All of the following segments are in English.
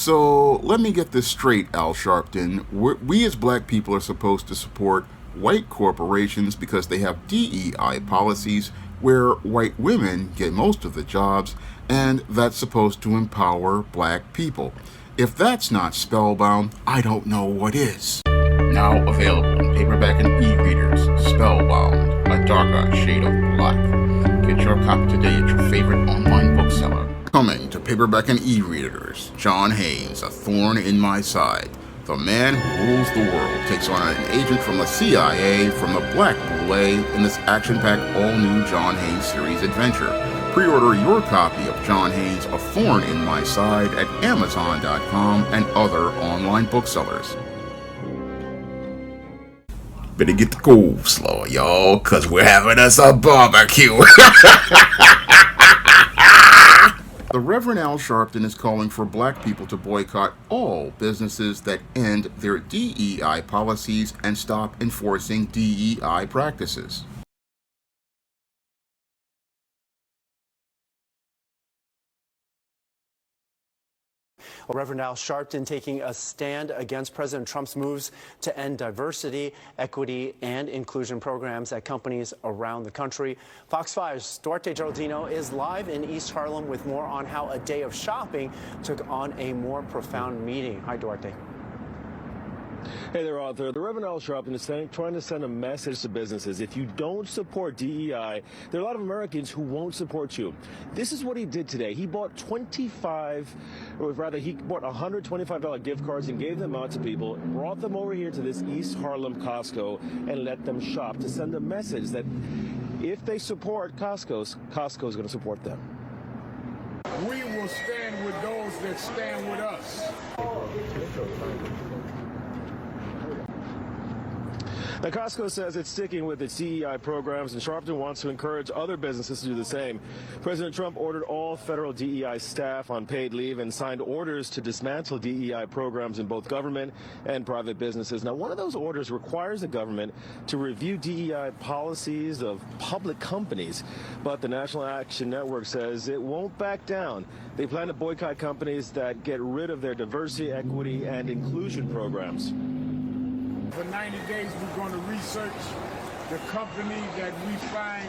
So let me get this straight, Al Sharpton. We as black people are supposed to support white corporations because they have DEI policies where white women get most of the jobs, and that's supposed to empower black people. If that's not spellbound, I don't know what is. Now available in paperback and e-readers, Spellbound, A Darker Shade of Black. Get your copy today at your favorite online bookseller. Coming to paperback and e-readers, John Haynes, A Thorn in My Side. The man who rules the world takes on an agent from the CIA from the Black Boule in this action-packed all-new John Haynes series adventure. Pre-order your copy of John Haynes' A Thorn in My Side at Amazon.com and other online booksellers. Better get the coleslaw, y'all, cause we're having us a barbecue. The Reverend Al Sharpton is calling for black people to boycott all businesses that end their DEI policies and stop enforcing DEI practices. Reverend Al Sharpton taking a stand against President Trump's moves to end diversity, equity, and inclusion programs at companies around the country. Fox 5's Duarte Geraldino is live in East Harlem with more on how a day of shopping took on a more profound meaning. Hi, Duarte. Hey there, Arthur. The Reverend Al Sharpton is trying to send a message to businesses. If you don't support DEI, there are a lot of Americans who won't support you. This is what he did today. He bought he bought $125 gift cards and gave them out to people, brought them over here to this East Harlem Costco, and let them shop to send a message that if they support Costco's going to support them. We will stand with those that stand with us. Now, Costco says it's sticking with its DEI programs, and Sharpton wants to encourage other businesses to do the same. President Trump ordered all federal DEI staff on paid leave and signed orders to dismantle DEI programs in both government and private businesses. Now, one of those orders requires the government to review DEI policies of public companies, but the National Action Network says it won't back down. They plan to boycott companies that get rid of their diversity, equity, and inclusion programs. For 90 days, we're going to research the company that we find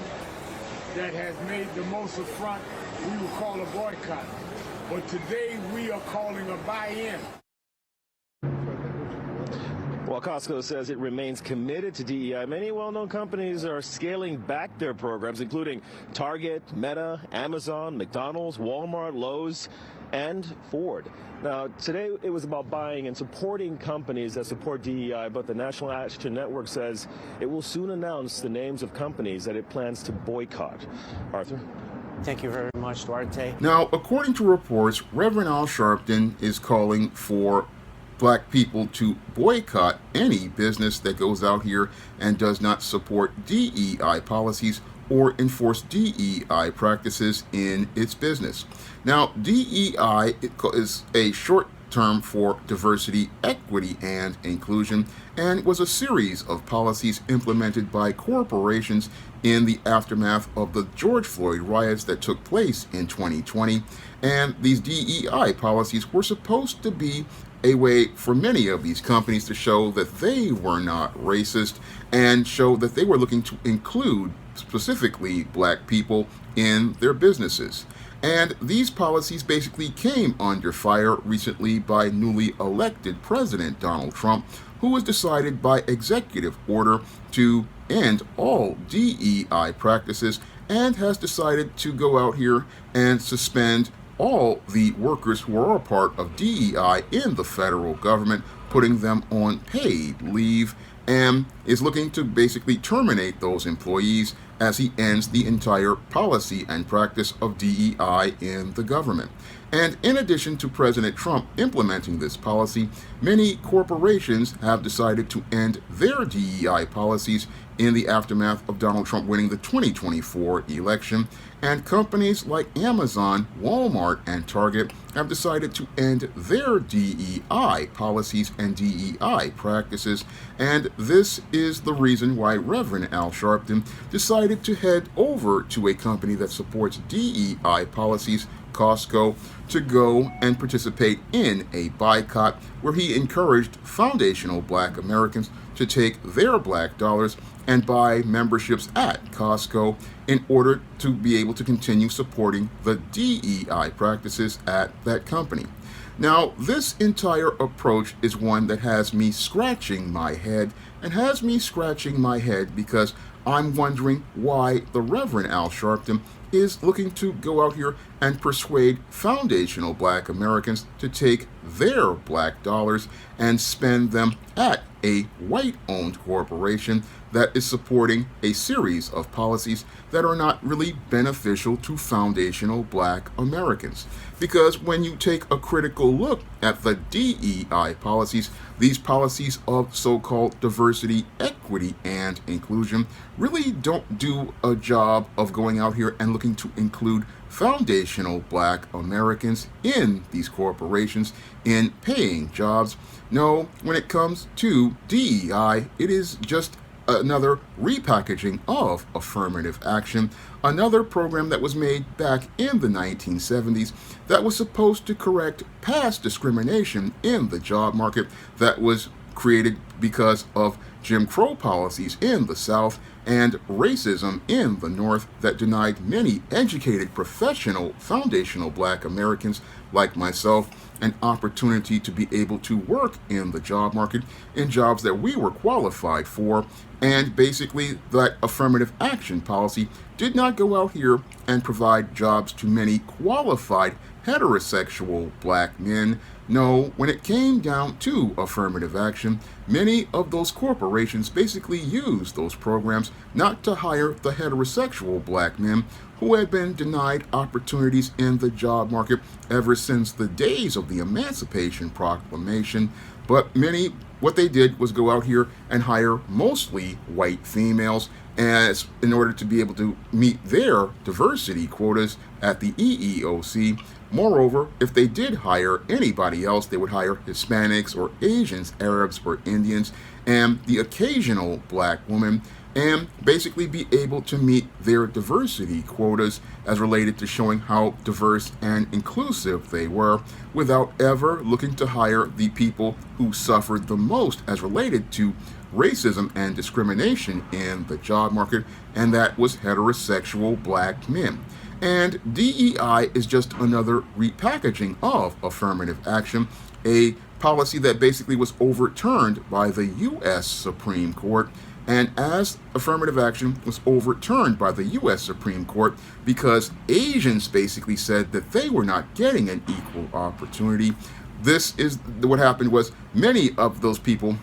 that has made the most affront. We will call a boycott. But today, we are calling a buy-in. While Costco says it remains committed to DEI, many well-known companies are scaling back their programs, including Target, Meta, Amazon, McDonald's, Walmart, Lowe's, and Ford. Now, today it was about buying and supporting companies that support DEI, but the National Action Network says it will soon announce the names of companies that it plans to boycott. Arthur? Thank you very much, Duarte. Now, according to reports, Reverend Al Sharpton is calling for black people to boycott any business that goes out here and does not support DEI policies or enforce DEI practices in its business. Now, DEI is a short term for diversity, equity, and inclusion, and was a series of policies implemented by corporations in the aftermath of the George Floyd riots that took place in 2020. And these DEI policies were supposed to be a way for many of these companies to show that they were not racist and show that they were looking to include specifically black people in their businesses. And these policies basically came under fire recently by newly elected President Donald Trump, who has decided by executive order to end all DEI practices and has decided to go out here and suspend all the workers who are a part of DEI in the federal government, putting them on paid leave, and is looking to basically terminate those employees as he ends the entire policy and practice of DEI in the government. And in addition to President Trump implementing this policy, many corporations have decided to end their DEI policies in the aftermath of Donald Trump winning the 2024 election, and companies like Amazon, Walmart, and Target have decided to end their DEI policies and DEI practices, and this is the reason why Reverend Al Sharpton decided to head over to a company that supports DEI policies Costco to go and participate in a boycott where he encouraged foundational black Americans to take their black dollars and buy memberships at Costco in order to be able to continue supporting the DEI practices at that company. Now, this entire approach is one that has me scratching my head, and has me scratching my head because I'm wondering why the Reverend Al Sharpton is looking to go out here and persuade foundational black Americans to take their black dollars and spend them at a white-owned corporation that is supporting a series of policies that are not really beneficial to foundational black Americans. Because when you take a critical look at the DEI policies, these policies of so-called diversity, equity, and inclusion really don't do a job of going out here and looking to include foundational black Americans in these corporations in paying jobs. No, when it comes to DEI, it is just another repackaging of affirmative action, another program that was made back in the 1970s that was supposed to correct past discrimination in the job market that was created because of Jim Crow policies in the South and racism in the North that denied many educated, professional, foundational black Americans like myself an opportunity to be able to work in the job market in jobs that we were qualified for. And basically, that affirmative action policy did not go out here and provide jobs to many qualified heterosexual black men. No, when it came down to affirmative action, many of those corporations basically used those programs not to hire the heterosexual black men who had been denied opportunities in the job market ever since the days of the Emancipation Proclamation. But many, what they did was go out here and hire mostly white females as in order to be able to meet their diversity quotas at the EEOC. Moreover, if they did hire anybody else, they would hire Hispanics or Asians, Arabs or Indians, and the occasional black woman, and basically be able to meet their diversity quotas as related to showing how diverse and inclusive they were without ever looking to hire the people who suffered the most as related to racism and discrimination in the job market, and that was heterosexual black men. And DEI is just another repackaging of affirmative action, a policy that basically was overturned by the U.S. Supreme Court. And as affirmative action was overturned by the U.S. Supreme Court because Asians basically said that they were not getting an equal opportunity, this is what happened was many of those people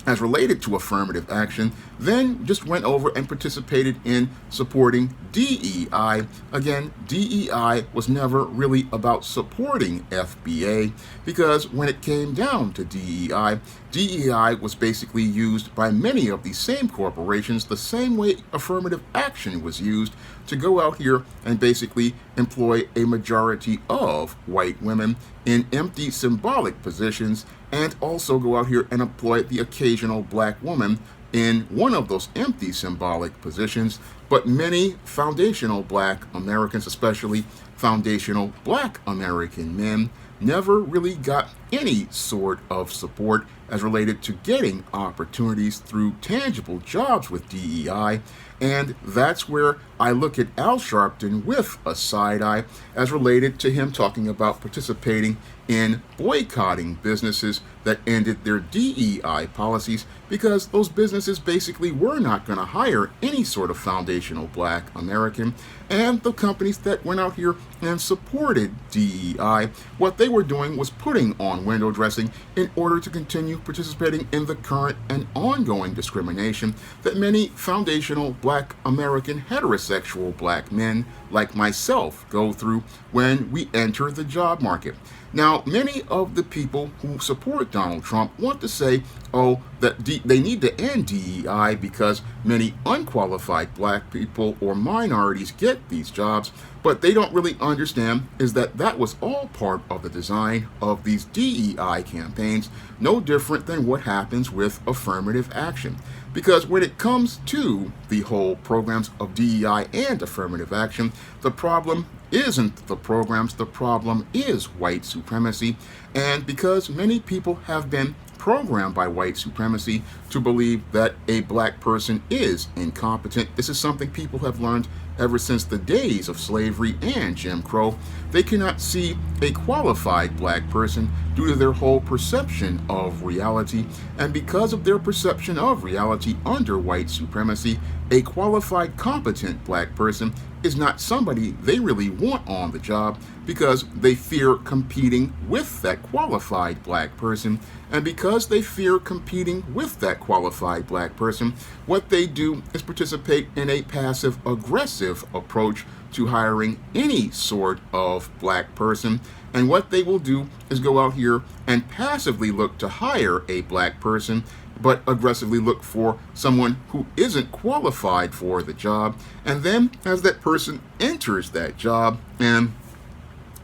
as related to affirmative action then just went over and participated in supporting DEI. Again, DEI was never really about supporting FBA because when it came down to DEI, DEI was basically used by many of these same corporations the same way affirmative action was used to go out here and basically employ a majority of white women in empty symbolic positions and also go out here and employ the occasional black woman in one of those empty symbolic positions. But many foundational black Americans, especially foundational black American men, never really got any sort of support as related to getting opportunities through tangible jobs with DEI. And that's where I look at Al Sharpton with a side eye as related to him talking about participating in boycotting businesses that ended their DEI policies because those businesses basically were not going to hire any sort of foundational black American. And the companies that went out here and supported DEI, what they were doing was putting on window dressing in order to continue participating in the current and ongoing discrimination that many foundational black American heterosexual black men like myself go through when we enter the job market. Now, many of the people who support Donald Trump want to say, oh, that they need to end DEI because many unqualified black people or minorities get these jobs, but they don't really understand is that that was all part of the design of these DEI campaigns, no different than what happens with affirmative action. Because when it comes to the whole programs of DEI and affirmative action, the problem isn't the programs, the problem is white supremacy. And because many people have been programmed by white supremacy to believe that a black person is incompetent, this is something people have learned ever since the days of slavery and Jim Crow. They cannot see a qualified black person due to their whole perception of reality. And because of their perception of reality under white supremacy, a qualified, competent black person is not somebody they really want on the job, because they fear competing with that qualified black person. And because they fear competing with that qualified black person, what they do is participate in a passive-aggressive approach to hiring any sort of black person. And what they will do is go out here and passively look to hire a black person, but aggressively look for someone who isn't qualified for the job. And then as that person enters that job and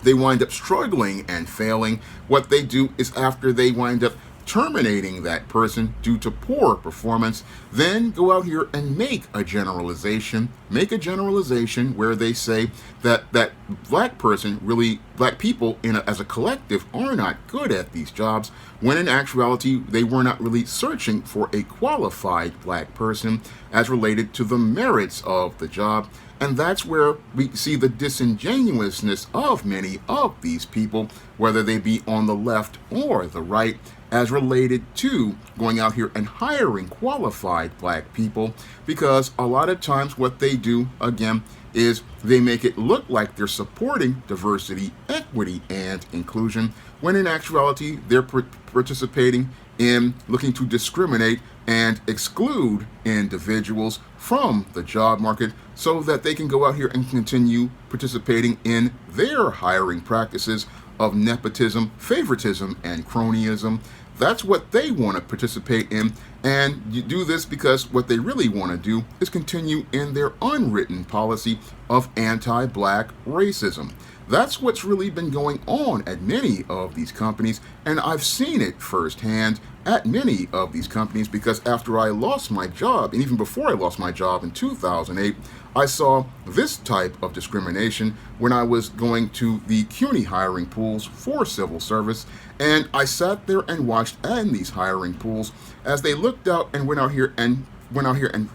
they wind up struggling and failing, what they do is, after they wind up terminating that person due to poor performance, then go out here and make a generalization where they say that black people as a collective are not good at these jobs, when in actuality they were not really searching for a qualified black person as related to the merits of the job. And that's where we see the disingenuousness of many of these people, whether they be on the left or the right, as related to going out here and hiring qualified black people. Because a lot of times what they do, again, is they make it look like they're supporting diversity, equity, and inclusion, when in actuality they're participating in looking to discriminate and exclude individuals from the job market so that they can go out here and continue participating in their hiring practices of nepotism, favoritism, and cronyism. That's what they want to participate in, and you do this because what they really want to do is continue in their unwritten policy of anti-black racism. That's what's really been going on at many of these companies, and I've seen it firsthand at many of these companies, because after I lost my job, and even before I lost my job in 2008, I saw this type of discrimination when I was going to the CUNY hiring pools for civil service, and I sat there and watched in these hiring pools as they looked out and went out here and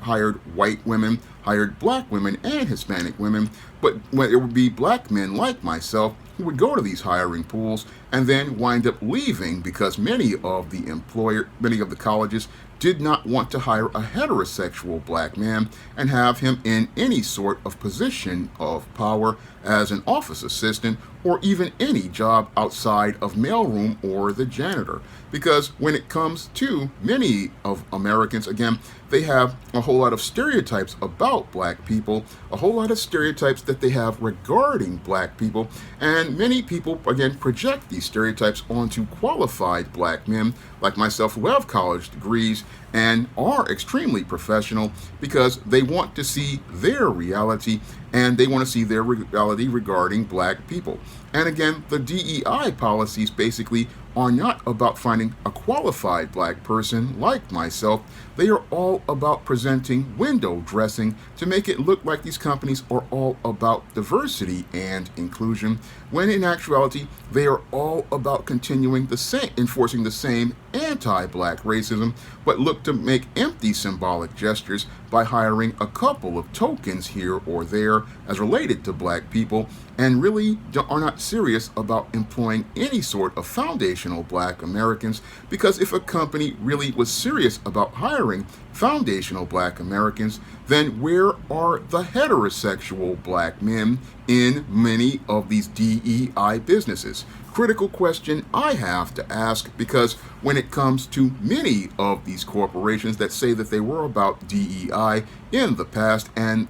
hired white women, hired black women and Hispanic women, but when it would be black men like myself who would go to these hiring pools and then wind up leaving because many of the colleges did not want to hire a heterosexual black man and have him in any sort of position of power as an office assistant or even any job outside of mailroom or the janitor. Because when it comes to many of Americans, again, they have a whole lot of stereotypes about black people, a whole lot of stereotypes that they have regarding black people, and many people, again, project these stereotypes onto qualified black men like myself who have college degrees and are extremely professional, because they want to see their reality and they want to see their reality regarding black people. And again, the DEI policies basically are not about finding a qualified black person like myself. They are all about presenting window dressing to make it look like these companies are all about diversity and inclusion, when in actuality they are all about enforcing the same anti-black racism, but look to make empty symbolic gestures by hiring a couple of tokens here or there as related to black people, and really are not serious about employing any sort of foundational black Americans. Because if a company really was serious about hiring foundational black Americans, then where are the heterosexual black men in many of these DEI businesses? Critical question I have to ask, because when it comes to many of these corporations that say that they were about DEI in the past and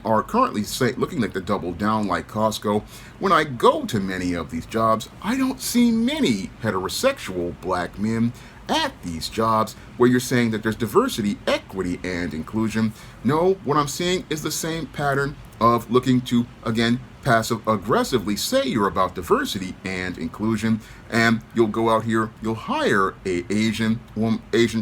are currently looking like to double down like Costco, when I go to many of these jobs, I don't see many heterosexual black men at these jobs where you're saying that there's diversity, equity, and inclusion. No, what I'm seeing is the same pattern of looking to, again, passive-aggressively say you're about diversity and inclusion, and you'll go out here, you'll hire a Asian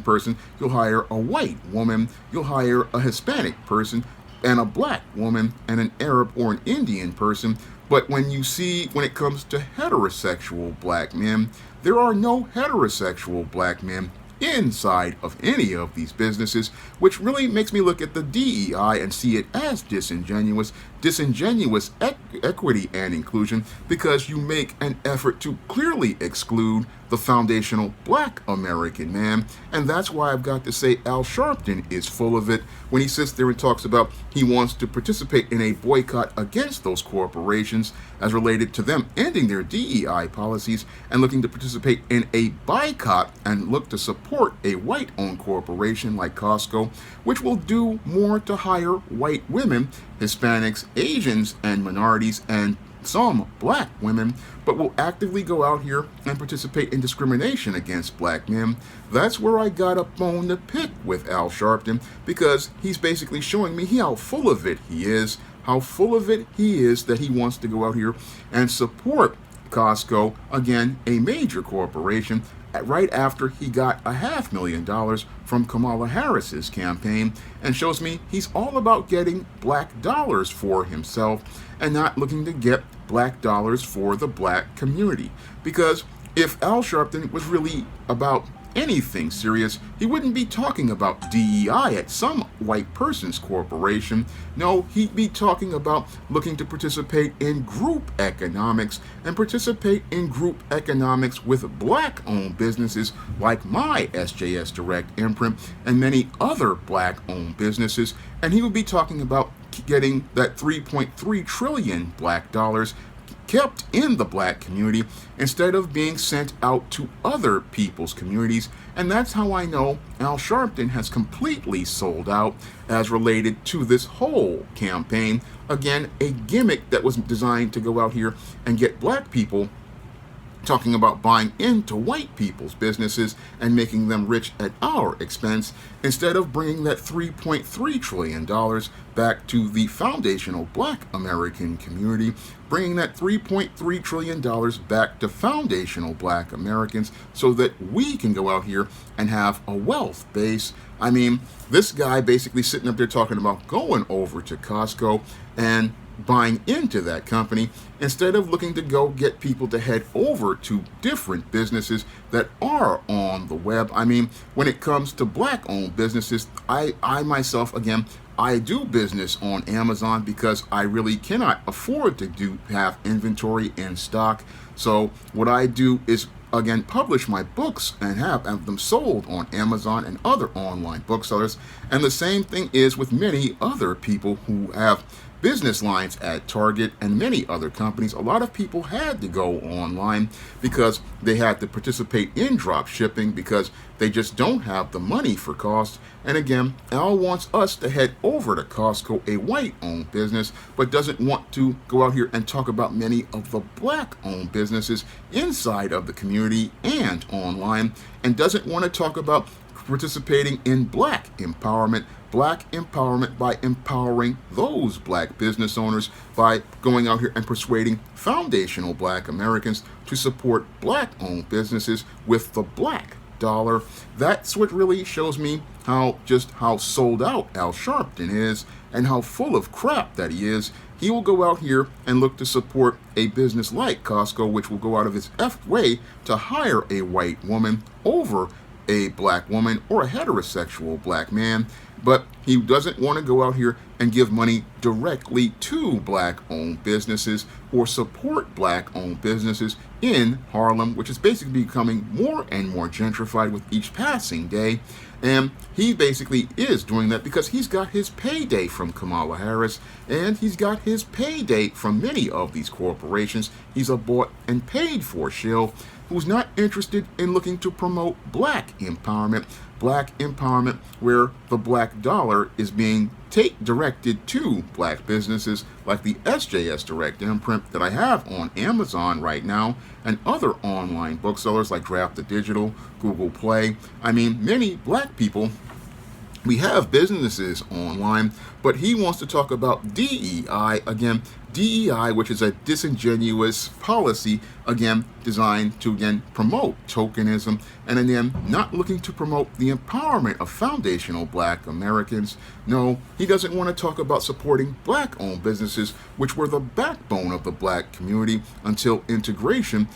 person, you'll hire a white woman, you'll hire a Hispanic person, and a black woman, and an Arab or an Indian person, But when it comes to heterosexual black men, there are no heterosexual black men inside of any of these businesses, which really makes me look at the DEI and see it as disingenuous equity and inclusion, because you make an effort to clearly exclude the foundational black American man. And that's why I've got to say Al Sharpton is full of it when he sits there and talks about he wants to participate in a boycott against those corporations as related to them ending their DEI policies, and looking to participate in a boycott and look to support a white-owned corporation like Costco, which will do more to hire white women, Hispanics, Asians, and minorities, and some black women, but will actively go out here and participate in discrimination against black men. That's where I got a bone to pick with Al Sharpton, because he's basically showing me how full of it he is, that he wants to go out here and support Costco, again, a major corporation, right after he got $500,000 from Kamala Harris's campaign, and shows me he's all about getting black dollars for himself and not looking to get black dollars for the black community. Because if Al Sharpton was really about anything serious, he wouldn't be talking about DEI at some white person's corporation. No, he'd be talking about looking to participate in group economics, and participate in group economics with black-owned businesses like my SJS Direct imprint and many other black-owned businesses. And he would be talking about getting that 3.3 trillion black dollars kept in the black community instead of being sent out to other people's communities. And that's how I know Al Sharpton has completely sold out as related to this whole campaign. Again, a gimmick that was designed to go out here and get black people talking about buying into white people's businesses and making them rich at our expense, instead of bringing that $3.3 trillion back to the foundational black American community, bringing that $3.3 trillion back to foundational black Americans so that we can go out here and have a wealth base. I mean, this guy basically sitting up there talking about going over to Costco and buying into that company, instead of looking to go get people to head over to different businesses that are on the web. I mean, when it comes to black-owned businesses, I myself, again, I do business on Amazon because I really cannot afford to have inventory in stock. So what I do is, again, publish my books and have them sold on Amazon and other online booksellers. And the same thing is with many other people who have business lines at Target and many other companies. A lot of people had to go online because they had to participate in drop shipping because they just don't have the money for cost. And again, Al wants us to head over to Costco, a white-owned business, but doesn't want to go out here and talk about many of the black-owned businesses inside of the community and online, and doesn't want to talk about participating in black empowerment by empowering those black business owners by going out here and persuading foundational black Americans to support black-owned businesses with the black dollar. That's what really shows me how sold out Al Sharpton is and how full of crap that he is. He will go out here and look to support a business like Costco, which will go out of its way to hire a white woman over a black woman or a heterosexual black man, but he doesn't want to go out here and give money directly to black-owned businesses or support black-owned businesses in Harlem, which is basically becoming more and more gentrified with each passing day. And he basically is doing that because he's got his payday from Kamala Harris, and he's got his payday from many of these corporations. He's a bought and paid for shill who's not interested in looking to promote black empowerment where the black dollar is being directed to black businesses like the SJS Direct imprint that I have on Amazon right now, and other online booksellers like Draft the Digital, Google Play. I mean, many black people, we have businesses online, but he wants to talk about DEI again. DEI, which is a disingenuous policy, again, designed to, again, promote tokenism, and again, not looking to promote the empowerment of foundational black Americans. No, he doesn't want to talk about supporting black-owned businesses, which were the backbone of the black community until integration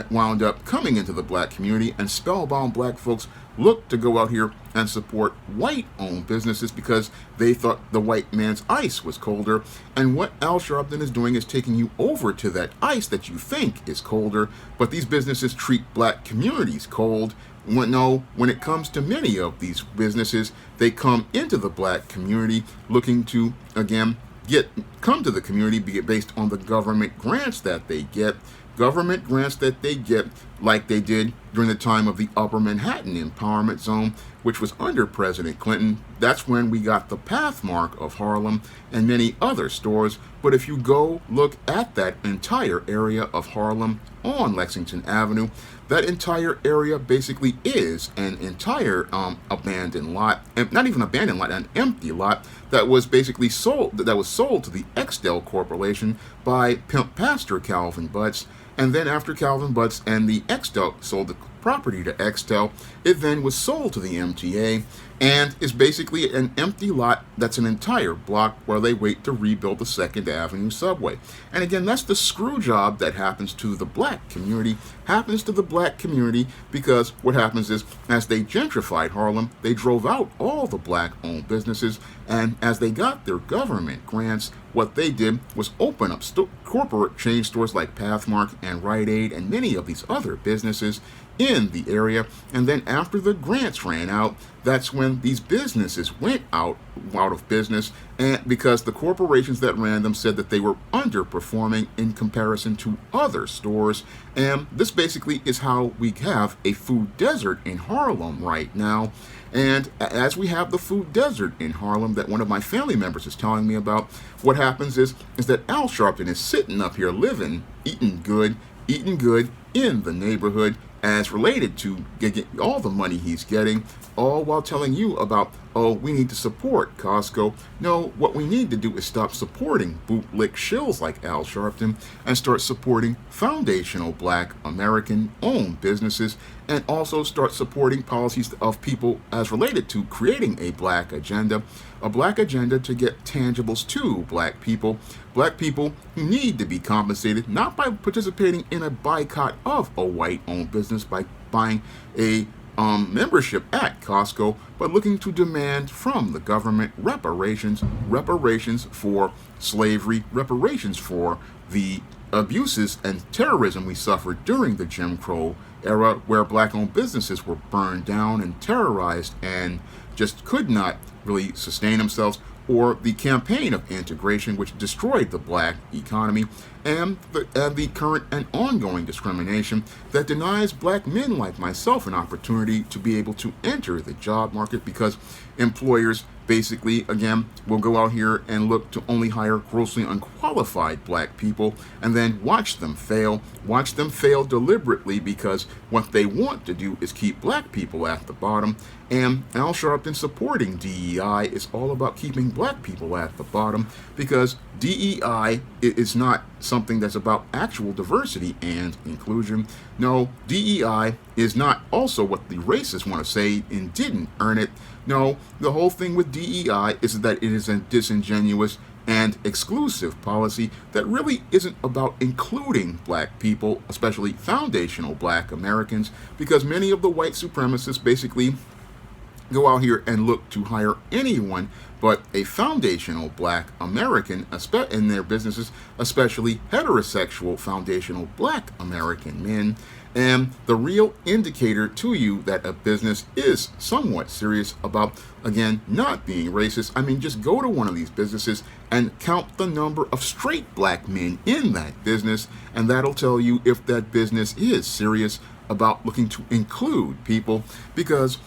wound up coming into the black community, and spellbound black folks looked to go out here and support white-owned businesses because they thought the white man's ice was colder. And what Al Sharpton is doing is taking you over to that ice that you think is colder, but these businesses treat black communities cold. When it comes to many of these businesses, they come into the black community looking to, again, come to the community based on the government grants that they get. Government grants that they get, like they did during the time of the Upper Manhattan Empowerment Zone, which was under President Clinton. That's when we got the Pathmark of Harlem and many other stores. But if you go look at that entire area of Harlem on Lexington Avenue, that entire area basically is an entire abandoned lot, and not even abandoned lot, an empty lot that was basically sold to the Exdel Corporation by pimp pastor Calvin Butts. And then after Calvin Butts and the Exdel sold the property to Exdel, it then was sold to the MTA and is basically an empty lot that's an entire block while they wait to rebuild the 2nd Avenue subway. And again, that's the screw job that happens to the black community, because what happens is, as they gentrified Harlem, they drove out all the black-owned businesses, and as they got their government grants, what they did was open up corporate chain stores like Pathmark and Rite Aid and many of these other businesses in the area. And then after the grants ran out, that's when these businesses went out of business, and because the corporations that ran them said that they were underperforming in comparison to other stores. And this basically is how we have a food desert in Harlem right now. And as we have the food desert in Harlem that one of my family members is telling me about, what happens is that Al Sharpton is sitting up here eating good in the neighborhood, as related to getting all the money he's getting, all while telling you about, oh, we need to support Costco. No, what we need to do is stop supporting bootlick shills like Al Sharpton and start supporting foundational black American-owned businesses, and also start supporting policies of people as related to creating a black agenda to get tangibles to black people who need to be compensated, not by participating in a boycott of a white-owned business by buying a membership at Costco, but looking to demand from the government reparations for slavery, reparations for the abuses and terrorism we suffered during the Jim Crow era, where black-owned businesses were burned down and terrorized and just could not really sustain themselves, or the campaign of integration, which destroyed the black economy, and the current and ongoing discrimination that denies black men like myself an opportunity to be able to enter the job market, because employers basically, again, will go out here and look to only hire grossly unqualified black people and then watch them fail deliberately, because what they want to do is keep black people at the bottom. And Al Sharpton supporting DEI is all about keeping black people at the bottom, because DEI is not something that's about actual diversity and inclusion. No, DEI is not also what the racists want to say and didn't earn it. No, the whole thing with DEI is that it is a disingenuous and exclusive policy that really isn't about including black people, especially foundational black Americans, because many of the white supremacists basically go out here and look to hire anyone but a foundational black American in their businesses, especially heterosexual foundational black American men. And the real indicator to you that a business is somewhat serious about, again, not being racist, I mean, just go to one of these businesses and count the number of straight black men in that business, and that'll tell you if that business is serious about looking to include people. Because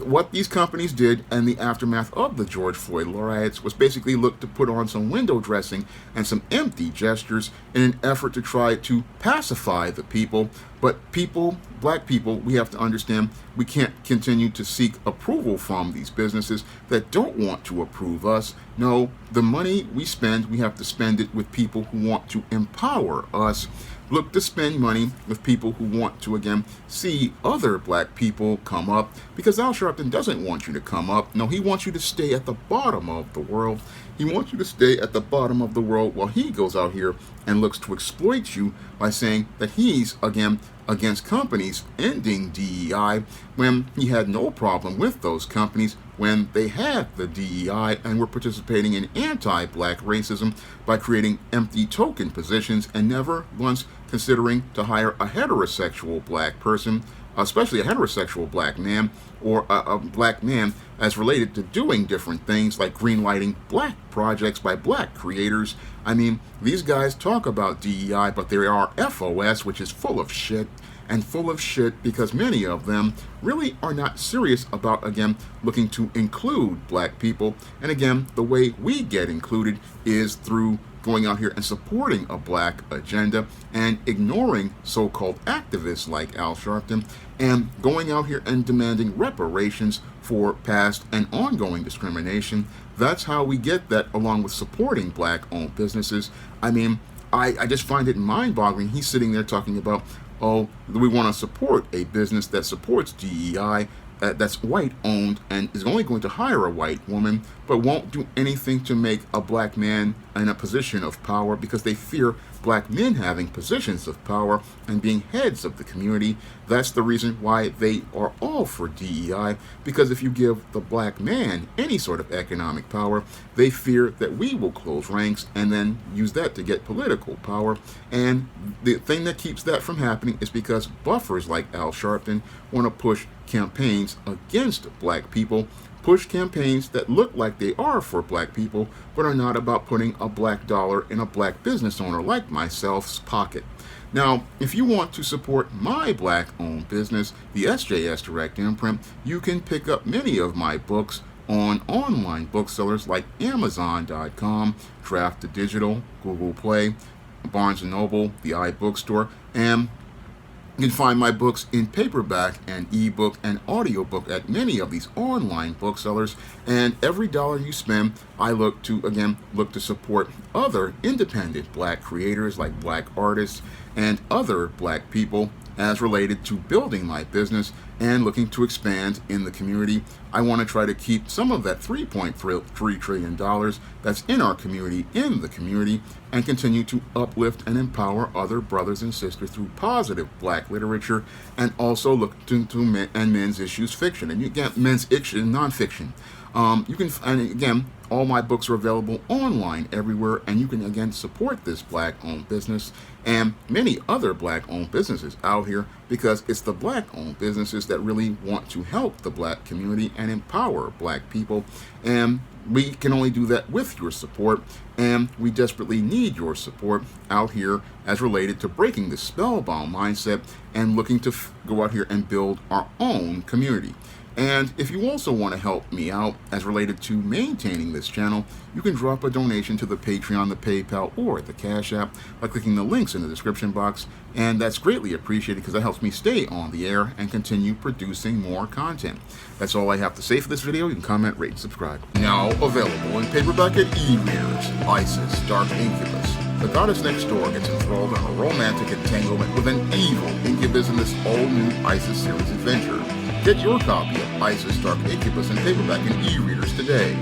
what these companies did in the aftermath of the George Floyd riots was basically look to put on some window dressing and some empty gestures in an effort to try to pacify the people, But people, black people, we have to understand we can't continue to seek approval from these businesses that don't want to approve us. No, the money we spend, we have to spend it with people who want to empower us. Look to spend money with people who want to, again, see other black people come up, because Al Sharpton doesn't want you to come up. No, he wants you to stay at the bottom of the world. He wants you to stay at the bottom of the world while he goes out here and looks to exploit you by saying that he's, again, against companies ending DEI when he had no problem with those companies when they had the DEI and were participating in anti-black racism by creating empty token positions and never once considering to hire a heterosexual black person, especially a heterosexual black man, or a black man as related to doing different things like greenlighting black projects by black creators. I mean, these guys talk about DEI, but they are FOS, which is full of shit, and full of shit because many of them really are not serious about, again, looking to include black people. And again, the way we get included is through going out here and supporting a black agenda and ignoring so-called activists like Al Sharpton and going out here and demanding reparations for past and ongoing discrimination. That's how we get that, along with supporting black-owned businesses. I mean, I just find it mind-boggling. He's sitting there talking about, oh, we want to support a business that supports DEI, that's white-owned and is only going to hire a white woman, but won't do anything to make a black man in a position of power because they fear black men having positions of power and being heads of the community. That's the reason why they are all for DEI, because if you give the black man any sort of economic power, they fear that we will close ranks and then use that to get political power. And the thing that keeps that from happening is because buffers like Al Sharpton want to push campaigns against black people, push campaigns that look like they are for black people, but are not about putting a black dollar in a black business owner like myself's pocket. Now, if you want to support my black-owned business, the SJS Direct Imprint, you can pick up many of my books on online booksellers like Amazon.com, Draft to Digital, Google Play, Barnes & Noble, the iBookstore, and you can find my books in paperback and ebook and audiobook at many of these online booksellers. And every dollar you spend, I look to support other independent black creators like black artists and other black people as related to building my business and looking to expand in the community. I want to try to keep some of that $3.3 trillion that's in our community in the community and continue to uplift and empower other brothers and sisters through positive black literature, and also look into men and men's issues fiction. And you get men's fiction, nonfiction. You can, and again, all my books are available online everywhere, and you can again support this black-owned business and many other black-owned businesses out here, because it's the black-owned businesses that really want to help the black community and empower black people. And we can only do that with your support, and we desperately need your support out here as related to breaking the spellbound mindset and looking to go out here and build our own community. And if you also want to help me out as related to maintaining this channel, you can drop a donation to the Patreon, the PayPal, or the Cash App by clicking the links in the description box. And that's greatly appreciated because that helps me stay on the air and continue producing more content. That's all I have to say for this video. You can comment, rate, and subscribe. Now available in paperback and e-readers, Isis, Dark Incubus. The goddess next door gets enthralled in a romantic entanglement with an evil incubus in this all-new Isis series adventure. Get your copy of Isis Dark Incubus in paperback and e-readers today.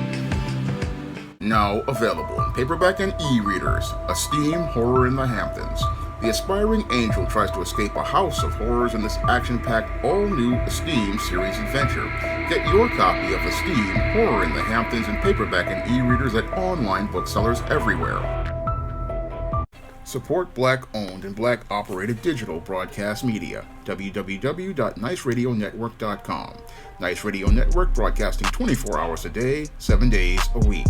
Now available in paperback and e-readers, Esteem Horror in the Hamptons. The aspiring angel tries to escape a house of horrors in this action-packed, all-new Esteem series adventure. Get your copy of Esteem Horror in the Hamptons in paperback and e-readers at online booksellers everywhere. Support black-owned and black-operated digital broadcast media. www.niceradionetwork.com. Nice Radio Network, broadcasting 24 hours a day, 7 days a week.